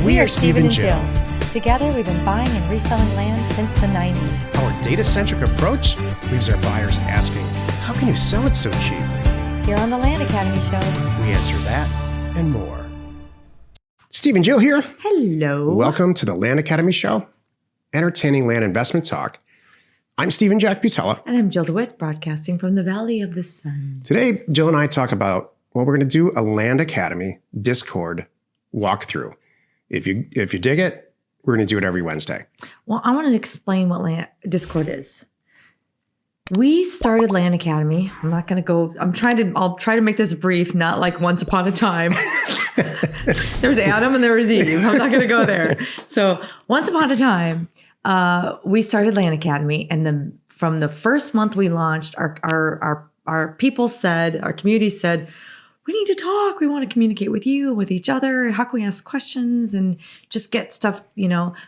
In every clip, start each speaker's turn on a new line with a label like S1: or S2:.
S1: We are Steve and Jill.
S2: Together, we've been buying and reselling land since the 90s.
S1: Our data-centric approach leaves our buyers asking, how can you sell it so cheap?
S2: Here on the Land Academy Show,
S1: We answer that and more. Steve and Jill here.
S3: Hello.
S1: Welcome to the Land Academy Show, entertaining land investment talk. I'm Steve and Jack Butella.
S3: And I'm Jill DeWitt, broadcasting from the Valley of the Sun.
S1: Today, Jill and I talk about, well, we're going to do a Land Academy Discord walkthrough. If you dig it, we're going to do it every Wednesday.
S3: Well, I want to explain what Discord is. We started Land Academy. I'll try to make this brief, not like once upon a time. There's Adam and there was Eve. I'm not going to go there. So once upon a time, we started Land Academy. And from the first month we launched, our people said, our community said, we need to talk. We want to communicate with you, with each other. How can we ask questions and just get stuff,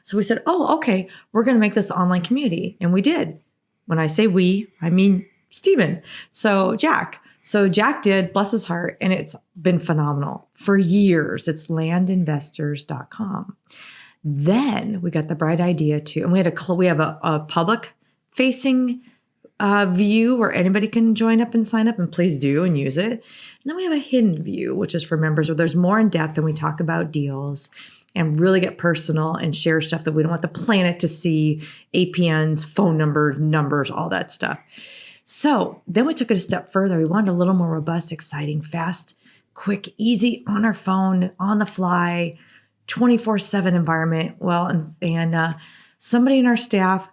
S3: So we said, oh, okay, we're going to make this online community. And we did. When I say we, I mean Steven. So Jack did, bless his heart, and it's been phenomenal for years. It's landinvestors.com. Then we got the bright idea to, and we have a public facing view where anybody can join up and sign up, and please do and use it. And then we have a hidden view, which is for members, where there's more in depth and we talk about deals and really get personal and share stuff that we don't want the planet to see, APNs, phone numbers, all that stuff. So then we took it a step further. We wanted a little more robust, exciting, fast, quick, easy, on our phone, on the fly, 24/7 environment. Well, and somebody in our staff,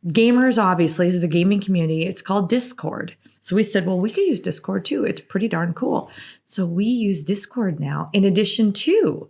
S3: gamers, obviously, this is a gaming community. It's called Discord. So we said, well, we could use Discord too. It's pretty darn cool. So we use Discord now in addition to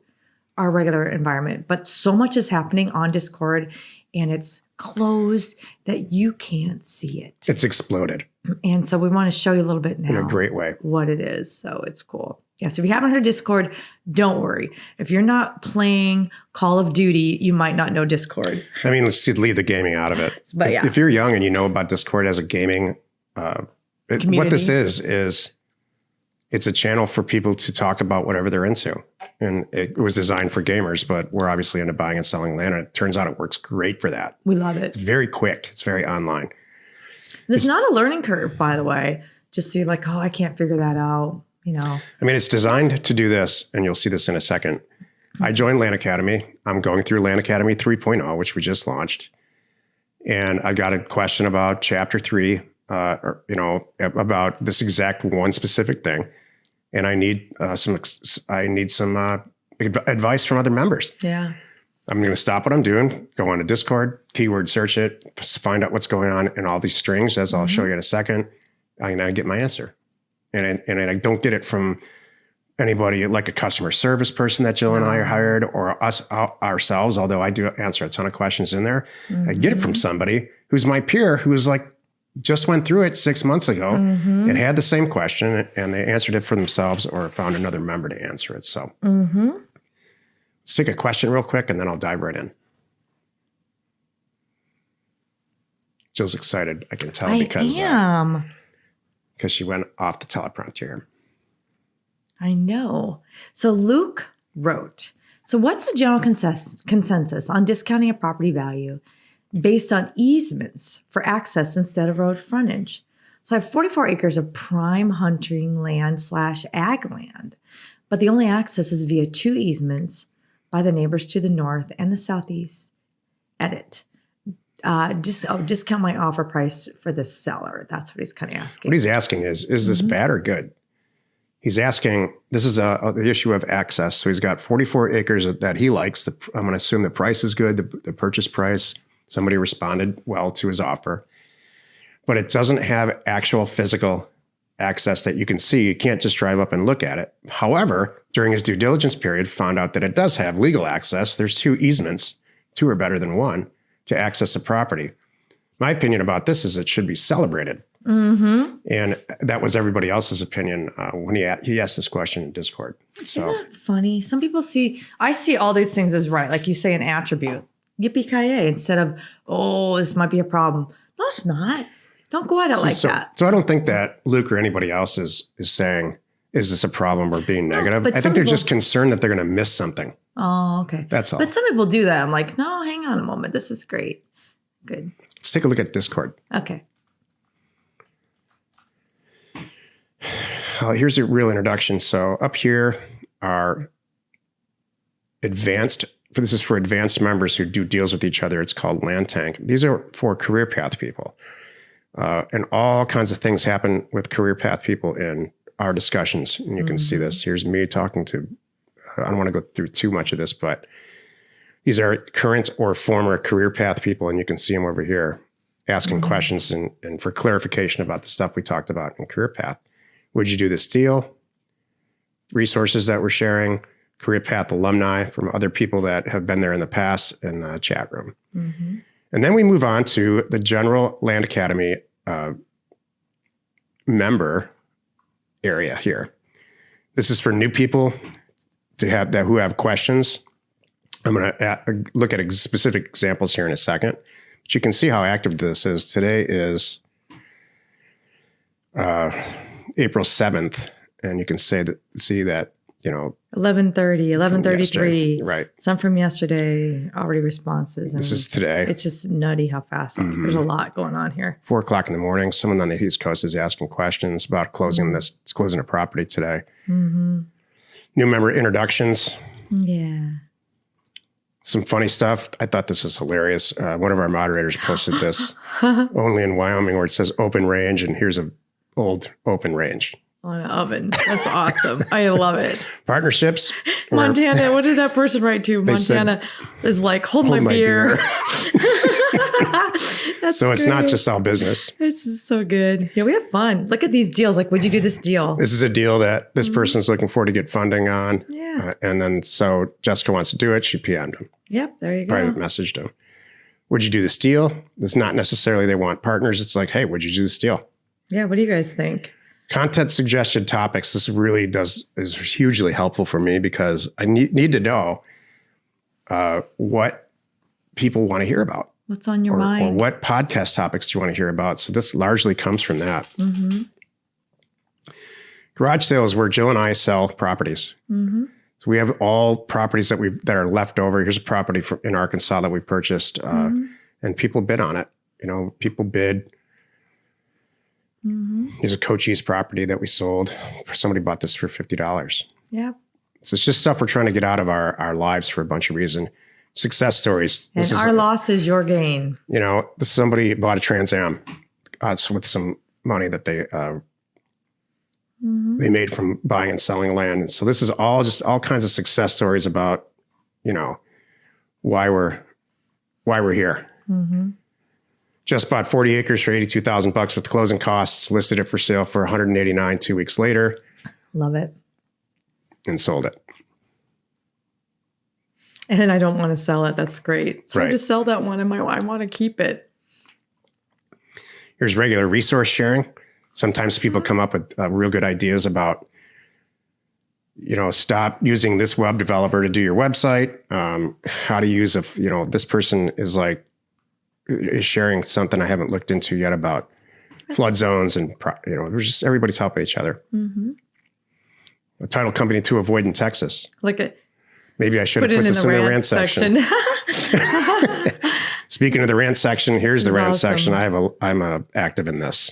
S3: our regular environment. But so much is happening on Discord, and it's closed that you can't see it.
S1: It's exploded.
S3: And so we want to show you a little bit now.
S1: In a great way.
S3: What it is. So it's cool. Yeah, so if you haven't heard Discord, don't worry. If you're not playing Call of Duty, you might not know Discord.
S1: I mean, let's leave the gaming out of it.
S3: But yeah.
S1: If you're young and you know about Discord as a gaming, what this is it's a channel for people to talk about whatever they're into. And it was designed for gamers, but we're obviously into buying and selling land. And it turns out it works great for that.
S3: We love it.
S1: It's very quick. It's very online.
S3: There's not a learning curve, by the way. Just so you're like, oh, I can't figure that out.
S1: I mean, it's designed to do this, and you'll see this in a second. I joined Land Academy. I'm going through Land Academy 3.0, which we just launched. And I got a question about chapter 3, about this exact one specific thing. And I need some advice from other members.
S3: Yeah.
S1: I'm going to stop what I'm doing, go on to Discord, keyword search it, find out what's going on in all these strings, as I'll show you in a second. And I get my answer. And I don't get it from anybody like a customer service person that Jill and I are hired, or us ourselves, although I do answer a ton of questions in there. I get it from somebody who's my peer, who is like, just went through it 6 months ago and had the same question, and they answered it for themselves or found another member to answer it. So let's take a question real quick, and then I'll dive right in. Jill's excited. I can tell because she went off the teleprompter.
S3: I know. So Luke wrote, so what's the general consensus on discounting a property value based on easements for access instead of road frontage? So I have 44 acres of prime hunting land / ag land, but the only access is via 2 easements by the neighbors to the north and the southeast. Edit. Discount my offer price for the seller. That's what he's kind of asking.
S1: What he's asking is this bad or good? He's asking, this is the issue of access. So he's got 44 acres that he likes. I'm going to assume the price is good, the purchase price. Somebody responded well to his offer. But it doesn't have actual physical access that you can see. You can't just drive up and look at it. However, during his due diligence period, found out that it does have legal access. There's 2 easements. 2 are better than 1 to access the property. My opinion about this is it should be celebrated. And that was everybody else's opinion when he asked this question in Discord. So,
S3: isn't that funny? Some people I see all these things as right. Like you say, an attribute. Yippee-ki-yay, instead of, oh, this might be a problem. No, it's not. Don't go at it like that.
S1: So I don't think that Luke or anybody else is saying, is this a problem or being negative?
S3: But
S1: I think they're just concerned that they're going to miss something.
S3: Oh, okay.
S1: That's all.
S3: But some people do that. I'm like, no, hang on a moment. This is great. Good.
S1: Let's take a look at Discord.
S3: Okay.
S1: Here's a real introduction. So up here are advanced. This is for advanced members who do deals with each other. It's called Land Tank. These are for career path people. And all kinds of things happen with career path people in our discussions. And you can see this. Here's me talking to, I don't want to go through too much of this, but these are current or former career path people. And you can see them over here asking questions and for clarification about the stuff we talked about in career path. Would you do this deal? Resources that we're sharing, career path alumni from other people that have been there in the past in the chat room. And then we move on to the General Land Academy member area here. This is for new people to have that who have questions. I'm going to look at specific examples here in a second, but you can see how active this is. Today is April 7th, and you can see that
S3: 11:30, 11:33.
S1: Right.
S3: Some from yesterday, already responses.
S1: This is today.
S3: It's just nutty how fast. There's a lot going on here.
S1: 4:00 in the morning. Someone on the East Coast is asking questions about closing a property today. New member introductions.
S3: Yeah.
S1: Some funny stuff. I thought this was hilarious. One of our moderators posted this only in Wyoming, where it says open range, and here's an old open range.
S3: On an oven. That's awesome. I love it.
S1: Partnerships.
S3: Montana, what did that person write to? Montana is like, hold my beer. That's
S1: so it's not
S3: great.
S1: just all business.
S3: This is so good. Yeah, we have fun. Look at these deals. Like, would you do this deal?
S1: This is a deal that this person's looking for to get funding on.
S3: Yeah.
S1: And then so Jessica wants to do it. She PM'd him.
S3: Yep, there you go.
S1: Private messaged him. Would you do this deal? It's not necessarily they want partners. It's like, hey, would you do this deal?
S3: Yeah, what do you guys think?
S1: Content suggested topics. This really is hugely helpful for me because I need to know what people want to hear about.
S3: What's on your
S1: or
S3: mind?
S1: what podcast topics do you want to hear about? So this largely comes from that. Garage sales, where Jill and I sell properties. So we have all properties that are left over. Here's a property in Arkansas that we purchased, and people bid on it. People bid. Here's a Cochise property that we sold. Somebody bought this for $50.
S3: Yeah.
S1: So it's just stuff we're trying to get out of our lives for a bunch of reasons. Success stories.
S3: And our loss is your gain.
S1: Somebody bought a Trans Am with some money that they made from buying and selling land. And so this is all kinds of success stories about, why we're here. Just bought 40 acres for $82,000 with closing costs, listed it for sale for $189 2 weeks later.
S3: Love it.
S1: And sold it.
S3: And I don't want to sell it. That's great. So
S1: Right.
S3: I just sell that one and I want to keep it.
S1: Here's regular resource sharing. Sometimes people come up with real good ideas about, stop using this web developer to do your website. How to use this person is sharing something I haven't looked into yet about flood zones and, everybody's helping each other. A title company to avoid in Texas.
S3: Look at.
S1: Maybe I should have put this in the rant section. Speaking of the rant section, here's the rant section. I'm active in this.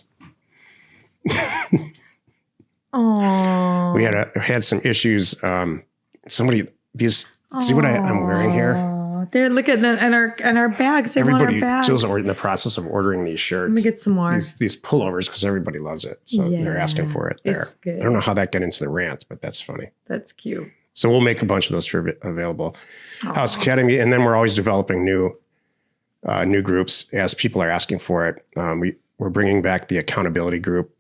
S3: Oh.
S1: We had some issues. See what I'm wearing here?
S3: There, look at that, and our bags. They want our bags.
S1: Jill's in the process of ordering these shirts.
S3: Let me get some more.
S1: These pullovers because everybody loves it, so they're asking for it there.
S3: It's good.
S1: I don't know how that got into the rant, but that's funny.
S3: That's cute.
S1: So we'll make a bunch of those available. House Academy, and then we're always developing new groups as people are asking for it. We're bringing back the accountability group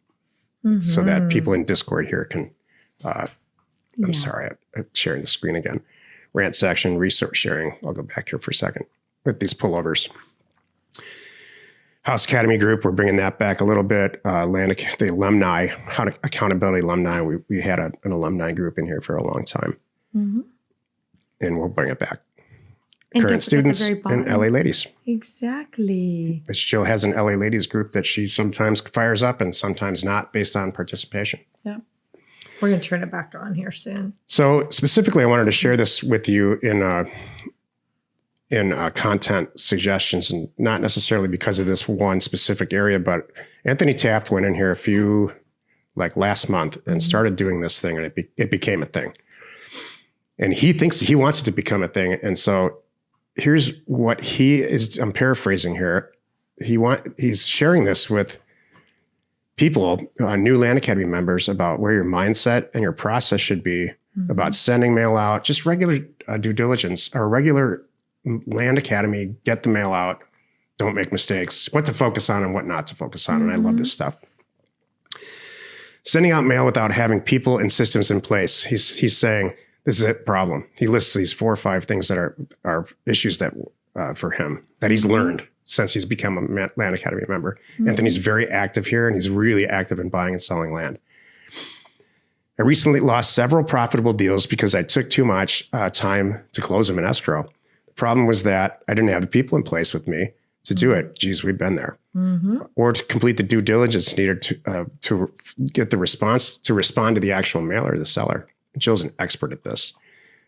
S1: so that people in Discord here can. I'm sorry, I'm sharing the screen again. Rant section, resource sharing. I'll go back here for a second with these pullovers. House Academy group, we're bringing that back a little bit. The alumni, accountability alumni. We had an alumni group in here for a long time. And we'll bring it back.
S3: And
S1: Current students and LA ladies.
S3: Exactly.
S1: Which Jill has an LA ladies group that she sometimes fires up and sometimes not based on participation.
S3: Yeah. We're going to turn it back on here soon.
S1: So specifically, I wanted to share this with you in content suggestions, and not necessarily because of this one specific area, but Anthony Taft went in here last month and started doing this thing, and it became a thing. And he thinks he wants it to become a thing. And so here's what I'm paraphrasing here. He's sharing this with people, new Land Academy members, about where your mindset and your process should be about sending mail out, just regular due diligence, or regular Land Academy, get the mail out, don't make mistakes, what to focus on and what not to focus on. And I love this stuff. Sending out mail without having people and systems in place. He's saying this is a problem. He lists these 4 or 5 things that are issues that for him that he's learned since he's become a Land Academy member. Anthony's very active here, and he's really active in buying and selling land. I recently lost several profitable deals because I took too much time to close them in escrow. The problem was that I didn't have the people in place with me to do it. Geez, we've been there. Or to complete the due diligence needed to get the response, to respond to the actual mailer, the seller. Jill's an expert at this.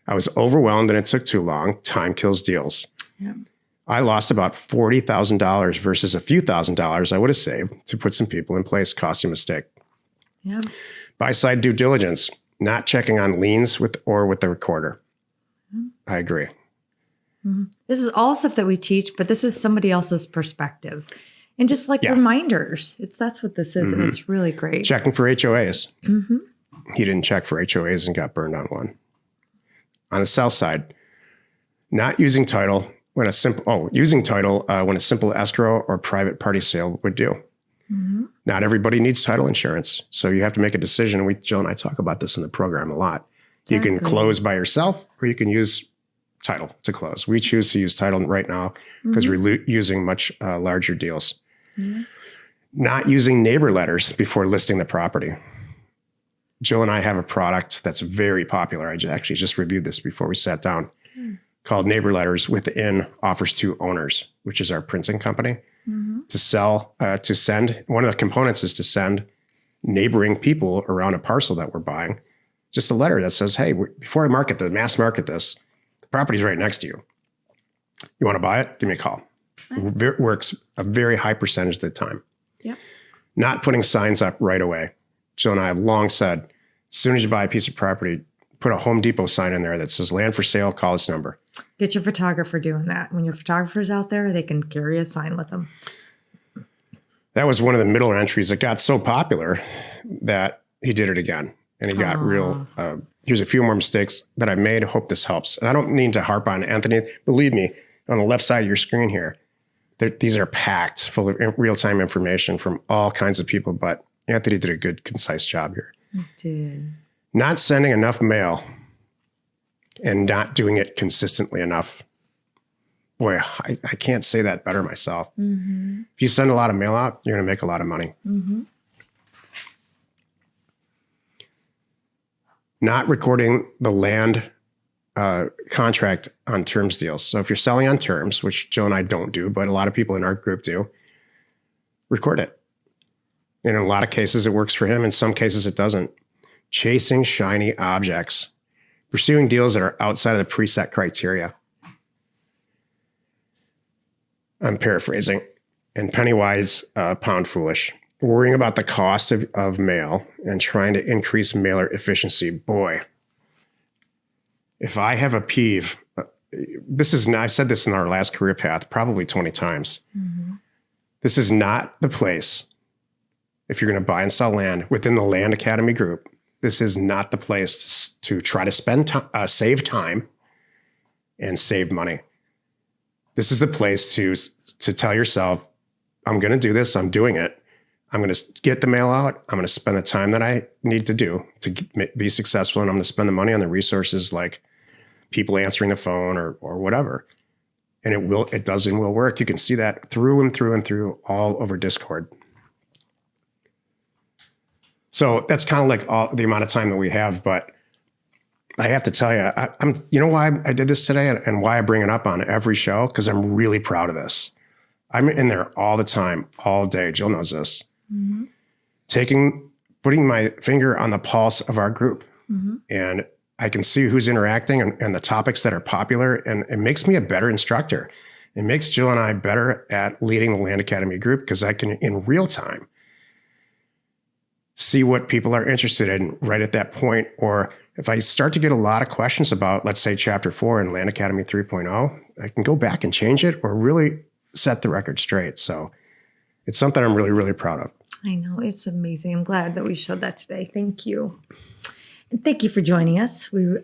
S1: I was overwhelmed and it took too long. Time kills deals. Yeah. I lost about $40,000 versus a few $1,000s I would have saved to put some people in place. Costly mistake.
S3: Yeah.
S1: Buy-side due diligence, not checking on liens with the recorder. I agree.
S3: This is all stuff that we teach, but this is somebody else's perspective. And just reminders. That's what this is. And it's really great.
S1: Checking for HOAs. He didn't check for HOAs and got burned on one. On the sell side, not using title when a simple escrow or private party sale would do. Not everybody needs title insurance. So you have to make a decision. Jill and I talk about this in the program a lot. Exactly. You can close by yourself, or you can use title to close. We choose to use title right now because we're using much larger deals. Not using neighbor letters before listing the property. Jill and I have a product that's very popular. I actually just reviewed this before we sat down, called Neighbor Letters within Offers to Owners, which is our printing company. To send, one of the components is to send neighboring people around a parcel that we're buying just a letter that says, hey, before I mass market this, the property's right next to you. You want to buy it? Give me a call. It works a very high percentage of the time.
S3: Yep.
S1: Not putting signs up right away. Jill and I have long said, as soon as you buy a piece of property, put a Home Depot sign in there that says land for sale, call this number.
S3: Get your photographer doing that. When your photographer's out there, they can carry a sign with them.
S1: That was one of the middle entries that got so popular that he did it again. And he got here's a few more mistakes that I made. I hope this helps. And I don't need to harp on Anthony. Believe me, on the left side of your screen here, these are packed full of real-time information from all kinds of people. But Anthony did a good, concise job here.
S3: He did. Not
S1: sending enough mail and not doing it consistently enough. Boy, I can't say that better myself. If you send a lot of mail out, you're going to make a lot of money. Not recording the land contract on terms deals. So if you're selling on terms, which Jill and I don't do, but a lot of people in our group do, record it. In a lot of cases, it works for him. In some cases, it doesn't. Chasing shiny objects. Pursuing deals that are outside of the preset criteria. I'm paraphrasing. And penny wise, pound foolish. Worrying about the cost of mail and trying to increase mailer efficiency. Boy, if I have a peeve, I've said this in our last career path probably 20 times. This is not the place. If you're going to buy and sell land within the Land Academy group, this is not the place to try to save time and save money. This is the place to tell yourself, I'm going to do this. I'm doing it. I'm going to get the mail out. I'm going to spend the time that I need to do to be successful. And I'm going to spend the money on the resources like people answering the phone or whatever. And it does and will work. You can see that through and through and through all over Discord. So that's kind of like all the amount of time that we have. But I have to tell you, you know why I did this today and why I bring it up on every show? Because I'm really proud of this. I'm in there all the time, all day. Jill knows this. Taking putting my finger on the pulse of our group. And I can see who's interacting and the topics that are popular. And it makes me a better instructor. It makes Jill and I better at leading the Land Academy group because I can, in real time, see what people are interested in right at that point. Or if I start to get a lot of questions about, let's say, Chapter 4 in Land Academy 3.0, I can go back and change it or really set the record straight. So it's something I'm really, really proud of.
S3: I know. It's amazing. I'm glad that we showed that today. Thank you. And thank you for joining us. We'll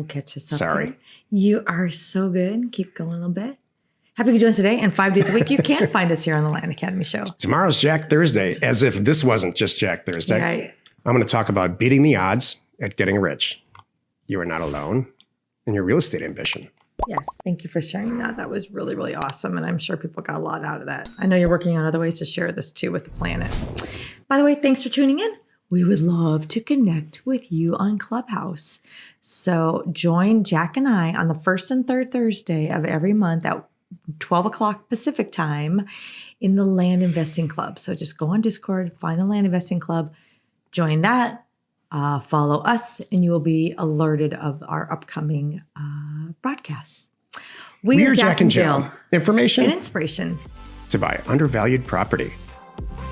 S3: catch us up.
S1: Sorry.
S3: Here. You are so good. Keep going a little bit. Happy to join us today. And 5 days a week, you can find us here on the Land Academy Show.
S1: Tomorrow's Jack Thursday, as if this wasn't just Jack Thursday.
S3: Right.
S1: I'm going to talk about beating the odds at getting rich. You are not alone in your real estate ambition.
S3: Yes. Thank you for sharing that. That was really, really awesome. And I'm sure people got a lot out of that. I know you're working on other ways to share this too with the planet. By the way, thanks for tuning in. We would love to connect with you on Clubhouse. So join Jack and I on the first and third Thursday of every month at 12 o'clock Pacific time in the Land Investing Club. So just go on Discord, find the Land Investing Club, join that, follow us, and you will be alerted of our upcoming broadcasts. We are Jack and Jill.
S1: Information
S3: and inspiration
S1: to buy undervalued property.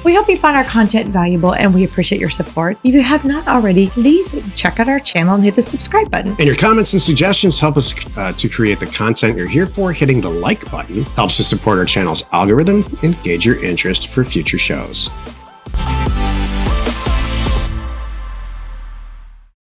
S3: We hope you found our content valuable and we appreciate your support. If you have not already, please check out our channel and hit the subscribe button.
S1: And your comments and suggestions help us to create the content you're here for. Hitting the like button helps to support our channel's algorithm and gauge your interest for future shows.